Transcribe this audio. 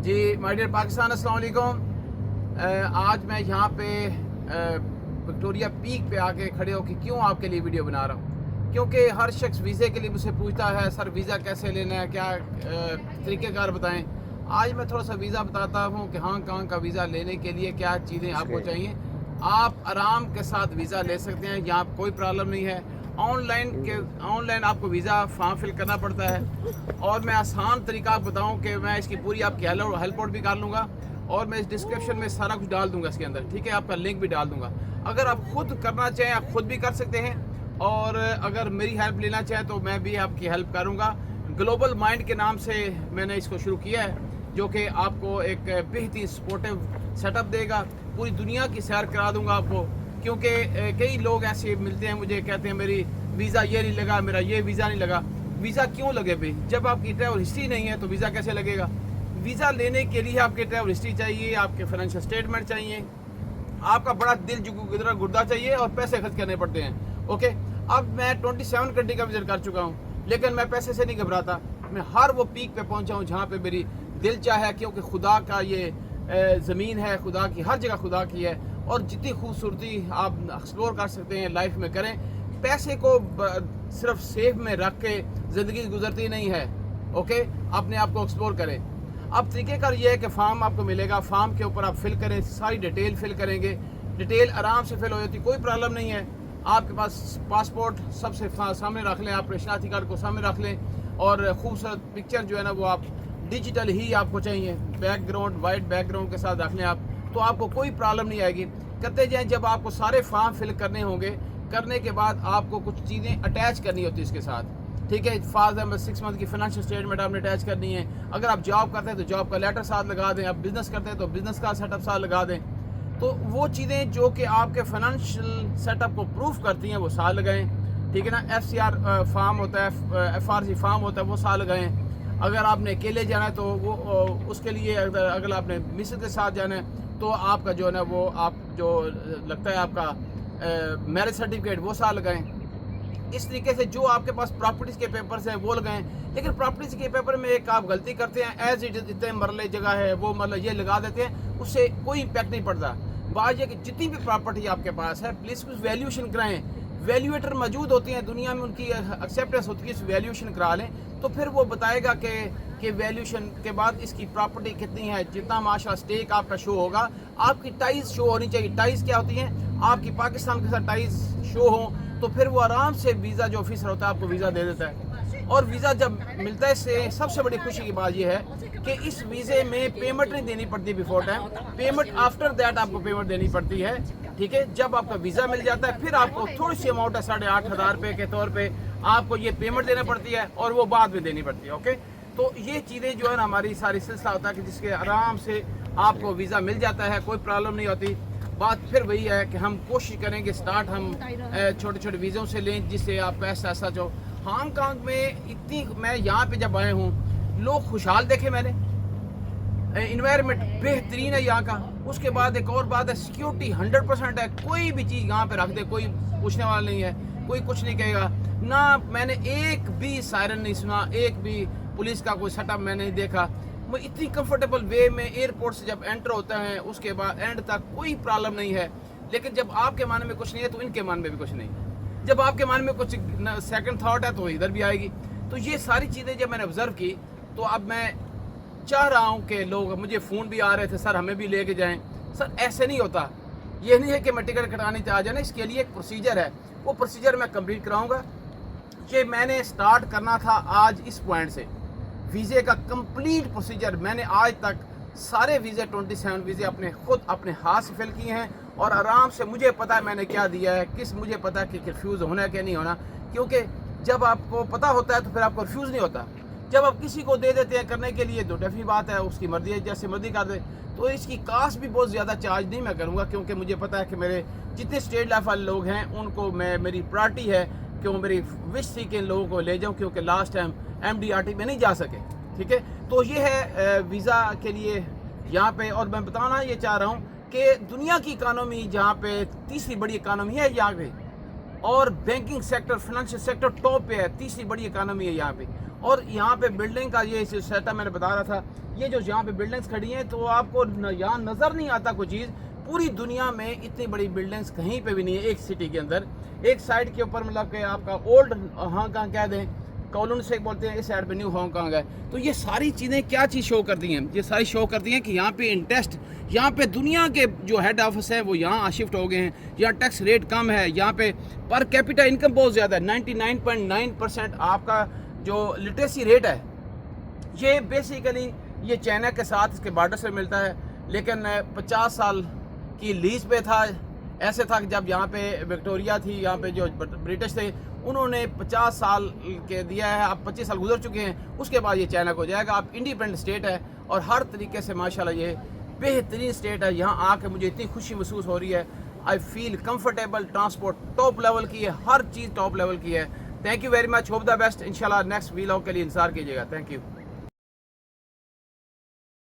Ji my dear Pakistan, अस्सलाम वालेकुम। आज मैं यहाँ पे विक्टोरिया पीक पे आके खड़े होकर क्यों आपके लिए वीडियो बना रहा हूँ, क्योंकि हर शख्स वीज़े के लिए मुझसे पूछता है, सर वीज़ा कैसे लेना है, क्या तरीक़ेकार बताएं। आज मैं थोड़ा सा वीज़ा बताता हूँ कि हाँ कहाँ का वीज़ा लेने के लिए क्या चीज़ें आपको चाहिए। आप आराम के साथ वीज़ा ले सकते हैं, यहाँ कोई प्रॉब्लम नहीं है। ऑनलाइन आपको वीज़ा फॉर्म फिल करना पड़ता है और मैं आसान तरीका आप बताऊं कि मैं इसकी पूरी आपकी हेल्प आउट भी कर लूँगा और मैं इस डिस्क्रिप्शन में सारा कुछ डाल दूंगा इसके अंदर, ठीक है। आपका लिंक भी डाल दूंगा। अगर आप खुद करना चाहें आप खुद भी कर सकते हैं और अगर मेरी हेल्प लेना चाहें तो मैं भी आपकी हेल्प करूँगा। ग्लोबल माइंड के नाम से मैंने इसको शुरू किया है, जो कि आपको एक बेहतरीन सपोर्टिव सेटअप देगा। पूरी दुनिया की सैर करा दूंगा आपको, क्योंकि कई लोग ऐसे मिलते हैं मुझे, कहते हैं मेरी वीज़ा ये नहीं लगा, मेरा ये वीज़ा नहीं लगा। वीज़ा क्यों लगे भाई? जब आपकी ट्रैवल हिस्ट्री नहीं है तो वीज़ा कैसे लगेगा? वीज़ा लेने के लिए आपकी ट्रैवल हिस्ट्री चाहिए, आपके फाइनेंशियल स्टेटमेंट चाहिए, आपका बड़ा दिल जुगुदरा गुर्दा चाहिए और पैसे खर्च करने पड़ते हैं। ओके, अब मैं 27 कंट्री का विजिट कर चुका हूँ, लेकिन मैं पैसे से नहीं घबराता। मैं हर वो पीक पे पहुँचा हूँ जहाँ पे मेरी दिल चाहे, क्योंकि खुदा का ये ज़मीन है, खुदा की हर जगह खुदा की है और जितनी खूबसूरती आप एक्सप्लोर कर सकते हैं लाइफ में करें। पैसे को सिर्फ सेफ में रख के ज़िंदगी गुजरती नहीं है। ओके, अपने आप को एक्सप्लोर करें। अब तरीक़ेकार ये है कि फॉर्म आपको मिलेगा, फॉर्म के ऊपर आप फिल करें, सारी डिटेल फिल करेंगे। डिटेल आराम से फिल हो जाती, कोई प्रॉब्लम नहीं है। आपके पास पासपोर्ट सबसे सामने रख लें, आप शनाख्ती कार्ड को सामने रख लें और खूबसूरत पिक्चर जो है ना वो आप डिजिटल ही आपको चाहिए, बैकग्राउंड वाइट बैकग्राउंड के साथ रख लें आप, तो आपको कोई प्रॉब्लम नहीं आएगी। करते जाएँ, जब आपको सारे फॉर्म फिल करने होंगे, करने के बाद आपको कुछ चीज़ें अटैच करनी होती है इसके साथ, ठीक है। फॉर एग्जाम्पल 6 मंथ की फाइनेंशियल स्टेटमेंट आपने अटैच करनी है। अगर आप जॉब करते हैं तो जॉब का लेटर साथ लगा दें, आप बिज़नेस करते हैं तो बिज़नेस का सेटअप साथ लगा दें। तो वो चीज़ें जो कि आपके फाइनेंशियल सेटअप को प्रूफ करती हैं वो साथ लगाएं, ठीक है ना। FCR फॉर्म होता है, FRC फॉर्म होता है, वो साथ लगाएं। अगर आपने अकेले जाना है तो वो उसके लिए अगर आपने मिसेज के साथ जाना है तो आपका जो है ना वो आप जो लगता है आपका मैरिज सर्टिफिकेट वो साथ लगाएं। इस तरीके से जो आपके पास प्रॉपर्टीज़ के पेपर्स हैं वो लगाएं। लेकिन प्रॉपर्टीज़ के पेपर में एक आप गलती करते हैं, एज इट इज इतने मरले जगह है वो मतलब ये लगा देते हैं, उससे कोई इम्पैक्ट नहीं पड़ता। बात यह कि जितनी भी प्रॉपर्टी आपके पास है प्लीज़ कुछ वैल्यूएशन कराएं। वैल्यूएटर मौजूद होती हैं दुनिया में, उनकी एक्सेप्टेंस होती है, इस वैल्यूएशन करा लें तो फिर वो बताएगा कि वैल्यूएशन के बाद इसकी प्रॉपर्टी कितनी है। जितना माशाल्लाह स्टेक आपका शो होगा, आपकी टाइज शो होनी चाहिए। टाइज क्या होती हैं? आपकी पाकिस्तान के साथ टाइज शो हो तो फिर वो आराम से वीज़ा जो ऑफिसर होता है आपको वीज़ा दे देता है। और वीज़ा जब मिलता है इससे सबसे बड़ी खुशी की बात यह है कि इस वीज़े में पेमेंट नहीं देनी पड़ती before time, payment after that आपको पेमेंट देनी पड़ती है, ठीक है। जब आपका वीज़ा मिल जाता है फिर आपको थोड़ी सी अमाउंट है, 8,500 रुपये के तौर पे आपको ये पेमेंट देना पड़ती है और वो बाद में देनी पड़ती है। ओके, तो ये चीज़ें जो है ना हमारी सारी सिलसिला होता है कि जिसके आराम से आपको वीज़ा मिल जाता है, कोई प्रॉब्लम नहीं होती। बात फिर वही है कि हम कोशिश करेंगे स्टार्ट हम छोटे छोटे वीज़ों से लें जिससे आप पैसा ऐसा जो हांगकांग में इतनी, मैं यहाँ पे जब आए हूँ लोग खुशहाल देखे मैंने, इन्वायरमेंट बेहतरीन है यहाँ का। उसके बाद एक और बात है, सिक्योरिटी 100% है। कोई भी चीज़ यहाँ पे रख दे कोई पूछने वाला नहीं है, कोई कुछ नहीं कहेगा ना। मैंने एक भी सायरन नहीं सुना, एक भी पुलिस का कोई सेटअप मैंने नहीं देखा। मैं इतनी कंफर्टेबल वे में एयरपोर्ट से जब एंटर होता है उसके बाद एंड तक कोई प्रॉब्लम नहीं है। लेकिन जब आपके मन में कुछ नहीं है तो इनके मन में भी कुछ नहीं है। जब आपके मन में कुछ सेकंड थॉट है तो इधर भी आएगी। तो ये सारी चीज़ें जब मैंने ऑब्जर्व की तो अब मैं चाह रहा हूँ कि लोग, मुझे फ़ोन भी आ रहे थे, सर हमें भी लेके जाएं। सर ऐसे नहीं होता, ये नहीं है कि मैं टिकट कटाने आ जाना, इसके लिए एक प्रोसीजर है, वो प्रोसीजर मैं कंप्लीट कराऊंगा। ये मैंने स्टार्ट करना था आज इस पॉइंट से, वीज़े का कंप्लीट प्रोसीजर। मैंने आज तक सारे वीज़े 27 वीज़े खुद अपने हाथ से फिल किए हैं और आराम से मुझे पता है मैंने क्या दिया है, मुझे पता है कि रिफ्यूज़ होना है क्या नहीं होना। क्योंकि जब आपको पता होता है तो फिर आपको रिफ्यूज़ नहीं होता। जब आप किसी को दे देते हैं करने के लिए तो डेफिनेट बात है उसकी मर्जी है, जैसे मर्जी कर दे। तो इसकी कास्ट भी बहुत ज़्यादा चार्ज नहीं मैं करूँगा, क्योंकि मुझे पता है कि मेरे जितने स्टेट लेवल वाले लोग हैं उनको मेरी प्रायोरिटी है कि वो मेरी विश थी कि इन लोगों को ले जाऊँ, क्योंकि लास्ट टाइम MDRT में नहीं जा सके, ठीक है। तो ये है वीज़ा के लिए यहाँ पे। और मैं बताना ये चाह रहा हूँ कि दुनिया की इकानमी जहाँ पे तीसरी बड़ी इकानमी है यहाँ पे, और banking sector financial sector top पे है, तीसरी बड़ी इकानमी है यहाँ पे। और यहाँ पे बिल्डिंग का ये सेटअप मैंने बता रहा था, ये जो यहाँ पे बिल्डिंग्स खड़ी हैं तो आपको यहाँ नज़र नहीं आता कोई चीज़। पूरी दुनिया में इतनी बड़ी बिल्डिंग्स कहीं पे भी नहीं है एक सिटी के अंदर। एक साइड के ऊपर मतलब कि आपका ओल्ड हांगकांग कह दें, कॉलोनी से बोलते हैं, इस साइड पे न्यू हांगकांग है। तो ये सारी चीज़ें क्या चीज़ शो करती हैं? ये सारी शो करती हैं कि यहाँ पे इंटरेस्ट, यहाँ पे दुनिया के जो हेड ऑफिस हैं वो यहाँ शिफ्ट हो गए हैं। यहाँ टैक्स रेट कम है, यहाँ पे पर कैपिटा इनकम बहुत ज़्यादा है। 99.9% आपका जो लिटरेसी रेट है ये बेसिकली ये चाइना के साथ इसके बॉर्डर से मिलता है। लेकिन 50 साल की लीज पे था। ऐसे था कि जब यहाँ पे विक्टोरिया थी, यहाँ पे जो ब्रिटिश थे उन्होंने 50 साल के दिया है। अब 25 साल गुजर चुके हैं, उसके बाद ये चाइना को जाएगा। अब इंडिपेंडेंट स्टेट है और हर तरीके से माशाल्लाह ये बेहतरीन स्टेट है। यहाँ आके मुझे इतनी खुशी महसूस हो रही है। I feel comfortable. Transport top level की है, हर चीज़ टॉप लेवल की है। Thank you very much, hope the best. इंशाल्लाह नेक्स्ट वीलॉग के लिए इंतजार कीजिएगा। Thank you.